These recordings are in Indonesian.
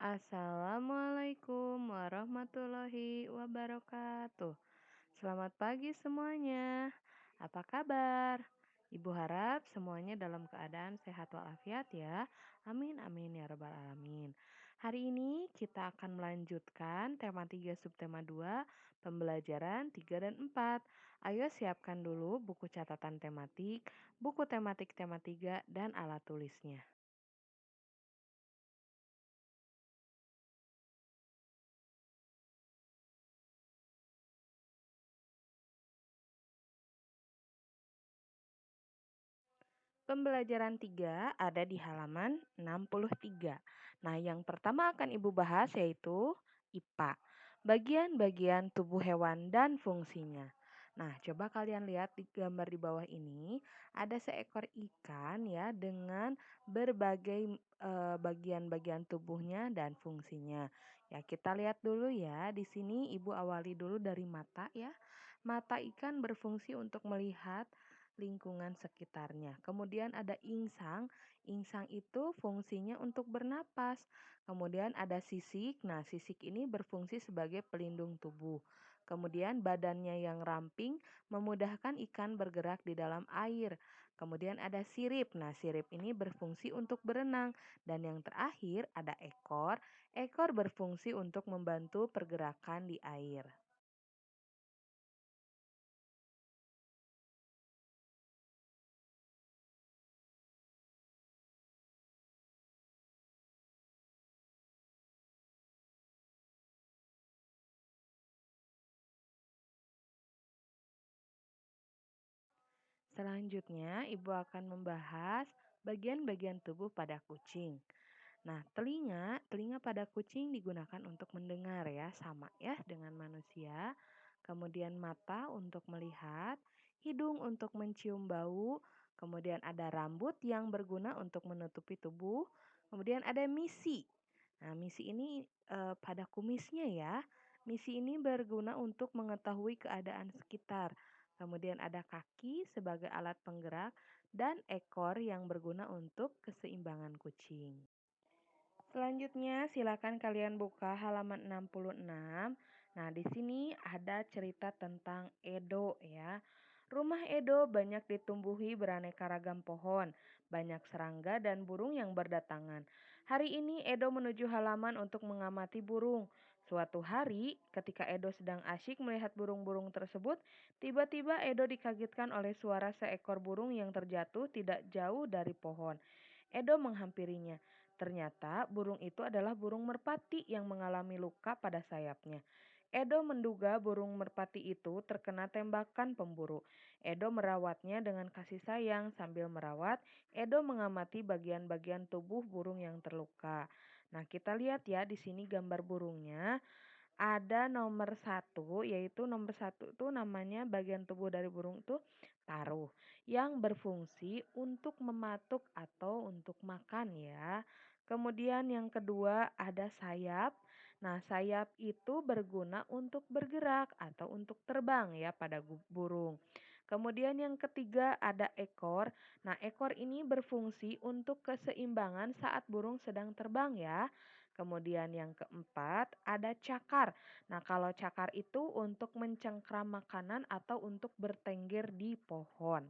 Assalamualaikum warahmatullahi wabarakatuh. Selamat pagi semuanya. Apa kabar? Ibu harap semuanya dalam keadaan sehat walafiat ya. Amin amin ya rabbal alamin. Hari ini kita akan melanjutkan tema 3 subtema 2, pembelajaran 3 dan 4. Ayo siapkan dulu buku catatan tematik, buku tematik tema 3 dan alat tulisnya. Pembelajaran 3 ada di halaman 63. Nah, yang pertama akan Ibu bahas yaitu IPA, bagian-bagian tubuh hewan dan fungsinya. Nah, coba kalian lihat di gambar di bawah ini, ada seekor ikan ya dengan berbagai bagian-bagian tubuhnya dan fungsinya. Ya, kita lihat dulu ya. Di sini Ibu awali dulu dari mata ya. Mata ikan berfungsi untuk melihat lingkungan sekitarnya. Kemudian ada insang. Insang itu fungsinya untuk bernapas. Kemudian ada sisik. Nah, sisik ini berfungsi sebagai pelindung tubuh. Kemudian badannya yang ramping memudahkan ikan bergerak di dalam air. Kemudian ada sirip. Nah, sirip ini berfungsi untuk berenang. Dan yang terakhir ada ekor. Ekor berfungsi untuk membantu pergerakan di air. Selanjutnya, Ibu akan membahas bagian-bagian tubuh pada kucing. Nah, telinga pada kucing digunakan untuk mendengar ya, sama ya dengan manusia. Kemudian mata untuk melihat, hidung untuk mencium bau, kemudian ada rambut yang berguna untuk menutupi tubuh, kemudian ada misi. Nah, misi ini pada kumisnya ya. Misi ini berguna untuk mengetahui keadaan sekitar. Kemudian ada kaki sebagai alat penggerak dan ekor yang berguna untuk keseimbangan kucing. Selanjutnya, silakan kalian buka halaman 66. Nah, di sini ada cerita tentang Edo ya. Rumah Edo banyak ditumbuhi beraneka ragam pohon, banyak serangga dan burung yang berdatangan. Hari ini Edo menuju halaman untuk mengamati burung. Suatu hari, ketika Edo sedang asyik melihat burung-burung tersebut, tiba-tiba Edo dikagetkan oleh suara seekor burung yang terjatuh tidak jauh dari pohon. Edo menghampirinya. Ternyata burung itu adalah burung merpati yang mengalami luka pada sayapnya. Edo menduga burung merpati itu terkena tembakan pemburu. Edo merawatnya dengan kasih sayang. Sambil merawat, Edo mengamati bagian-bagian tubuh burung yang terluka. Nah, kita lihat ya di sini gambar burungnya. Ada nomor satu, yaitu nomor satu itu namanya bagian tubuh dari burung itu paruh, yang berfungsi untuk mematuk atau untuk makan ya. Kemudian yang kedua ada sayap. Nah, sayap itu berguna untuk bergerak atau untuk terbang ya pada burung. Kemudian yang ketiga ada ekor. Nah, ekor ini berfungsi untuk keseimbangan saat burung sedang terbang ya. Kemudian yang keempat ada cakar. Nah, kalau cakar itu untuk mencengkram makanan atau untuk bertengger di pohon.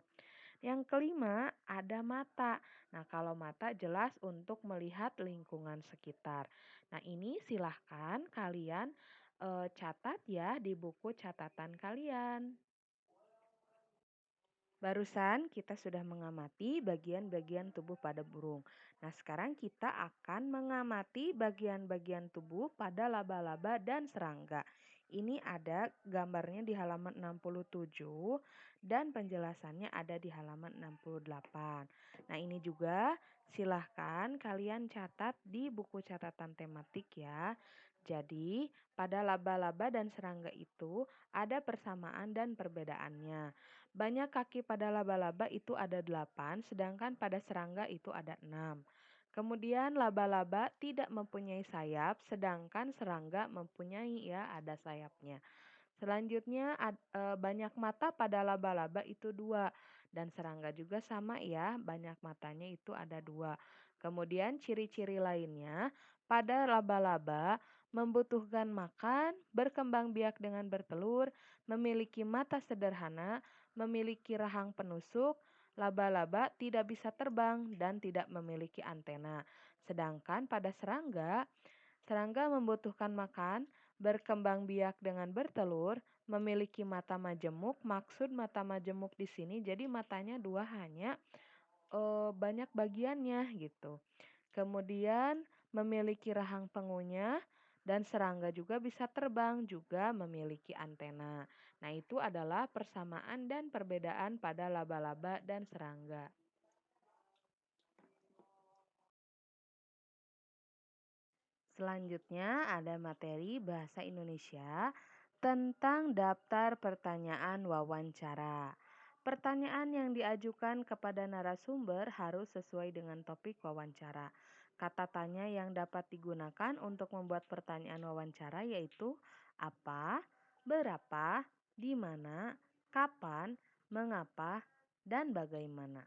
Yang kelima ada mata. Nah, kalau mata jelas untuk melihat lingkungan sekitar. Nah, ini silahkan kalian catat ya di buku catatan kalian. Barusan kita sudah mengamati bagian-bagian tubuh pada burung. Nah, sekarang kita akan mengamati bagian-bagian tubuh pada laba-laba dan serangga. Ini ada gambarnya di halaman 67 dan penjelasannya ada di halaman 68. Nah, ini juga silahkan kalian catat di buku catatan tematik ya. Jadi, pada laba-laba dan serangga itu ada persamaan dan perbedaannya. Banyak kaki pada laba-laba itu ada 8, sedangkan pada serangga itu ada 6. Kemudian laba-laba tidak mempunyai sayap, sedangkan serangga mempunyai ya ada sayapnya. Selanjutnya banyak mata pada laba-laba itu 2 dan serangga juga sama ya, banyak matanya itu ada 2. Kemudian ciri-ciri lainnya, Pada laba-laba, membutuhkan makan, berkembang biak dengan bertelur, memiliki mata sederhana, memiliki rahang penusuk. Laba-laba tidak bisa terbang dan tidak memiliki antena. Sedangkan pada serangga, serangga membutuhkan makan, berkembang biak dengan bertelur, memiliki mata majemuk. Maksud mata majemuk di sini jadi matanya dua hanya banyak bagiannya gitu. Kemudian memiliki rahang pengunyah dan serangga juga bisa terbang, juga memiliki antena. Nah, itu adalah persamaan dan perbedaan pada laba-laba dan serangga. Selanjutnya ada materi bahasa Indonesia tentang daftar pertanyaan wawancara. Pertanyaan yang diajukan kepada narasumber harus sesuai dengan topik wawancara. Kata tanya yang dapat digunakan untuk membuat pertanyaan wawancara yaitu apa, berapa, di mana, kapan, mengapa, dan bagaimana.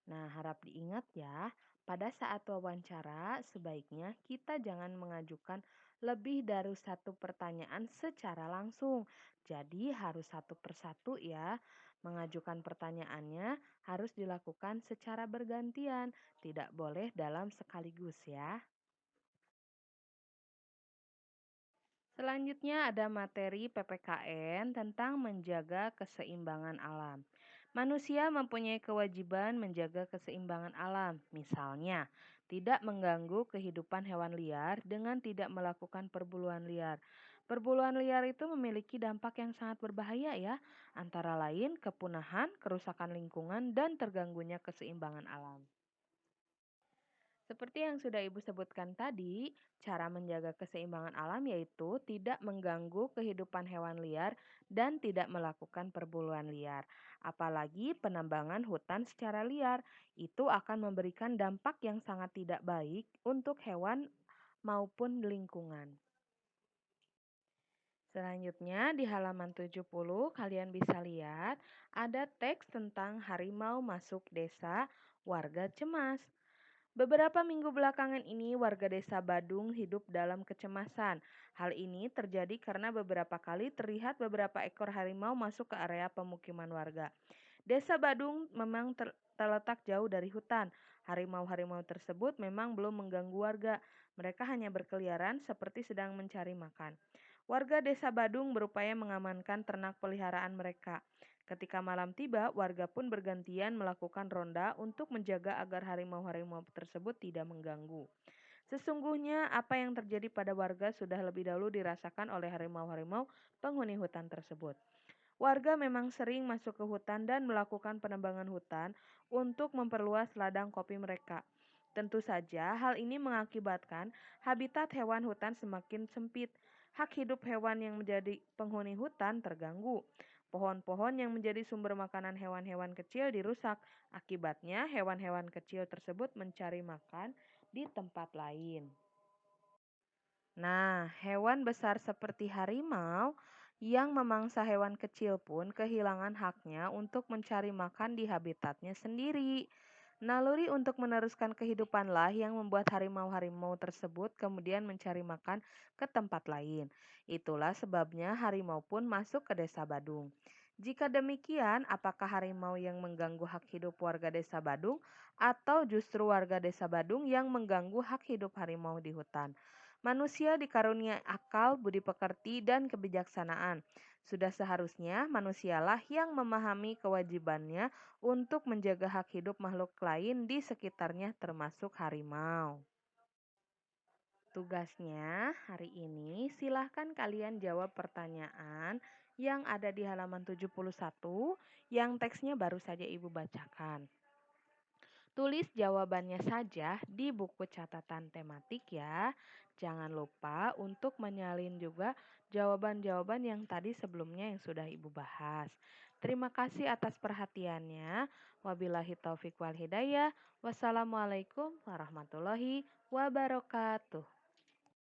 Nah, harap diingat ya, pada saat wawancara sebaiknya kita jangan mengajukan lebih dari satu pertanyaan secara langsung. Jadi harus satu persatu ya. Mengajukan pertanyaannya harus dilakukan secara bergantian, tidak boleh dalam sekaligus ya. Selanjutnya ada materi PPKN tentang menjaga keseimbangan alam. Manusia mempunyai kewajiban menjaga keseimbangan alam, misalnya tidak mengganggu kehidupan hewan liar dengan tidak melakukan perburuan liar. Perburuan liar itu memiliki dampak yang sangat berbahaya ya, antara lain kepunahan, kerusakan lingkungan, dan terganggunya keseimbangan alam. Seperti yang sudah Ibu sebutkan tadi, cara menjaga keseimbangan alam yaitu tidak mengganggu kehidupan hewan liar dan tidak melakukan perburuan liar. Apalagi penambangan hutan secara liar, itu akan memberikan dampak yang sangat tidak baik untuk hewan maupun lingkungan. Selanjutnya di halaman 70 kalian bisa lihat ada teks tentang harimau masuk desa, warga cemas. Beberapa minggu belakangan ini, warga desa Badung hidup dalam kecemasan. Hal ini terjadi karena beberapa kali terlihat beberapa ekor harimau masuk ke area pemukiman warga. Desa Badung memang terletak jauh dari hutan. Harimau-harimau tersebut memang belum mengganggu warga. Mereka hanya berkeliaran seperti sedang mencari makan. Warga desa Badung berupaya mengamankan ternak peliharaan mereka. Ketika malam tiba, warga pun bergantian melakukan ronda untuk menjaga agar harimau-harimau tersebut tidak mengganggu. Sesungguhnya apa yang terjadi pada warga sudah lebih dahulu dirasakan oleh harimau-harimau penghuni hutan tersebut. Warga memang sering masuk ke hutan dan melakukan penebangan hutan untuk memperluas ladang kopi mereka. Tentu saja hal ini mengakibatkan habitat hewan hutan semakin sempit. Hak hidup hewan yang menjadi penghuni hutan terganggu. Pohon-pohon yang menjadi sumber makanan hewan-hewan kecil dirusak. Akibatnya hewan-hewan kecil tersebut mencari makan di tempat lain. Nah, hewan besar seperti harimau yang memangsa hewan kecil pun kehilangan haknya untuk mencari makan di habitatnya sendiri. Naluri untuk meneruskan kehidupanlah yang membuat harimau-harimau tersebut kemudian mencari makan ke tempat lain. Itulah sebabnya harimau pun masuk ke desa Badung. Jika demikian, apakah harimau yang mengganggu hak hidup warga desa Badung atau justru warga desa Badung yang mengganggu hak hidup harimau di hutan? Manusia dikaruniai akal, budi pekerti, dan kebijaksanaan. Sudah seharusnya manusialah yang memahami kewajibannya untuk menjaga hak hidup makhluk lain di sekitarnya termasuk harimau. Tugasnya hari ini silahkan kalian jawab pertanyaan yang ada di halaman 71 yang teksnya baru saja Ibu bacakan. Tulis jawabannya saja di buku catatan tematik ya. Jangan lupa untuk menyalin juga jawaban-jawaban yang tadi sebelumnya yang sudah Ibu bahas. Terima kasih atas perhatiannya. Wabillahi taufik wal hidayah. Wassalamualaikum warahmatullahi wabarakatuh.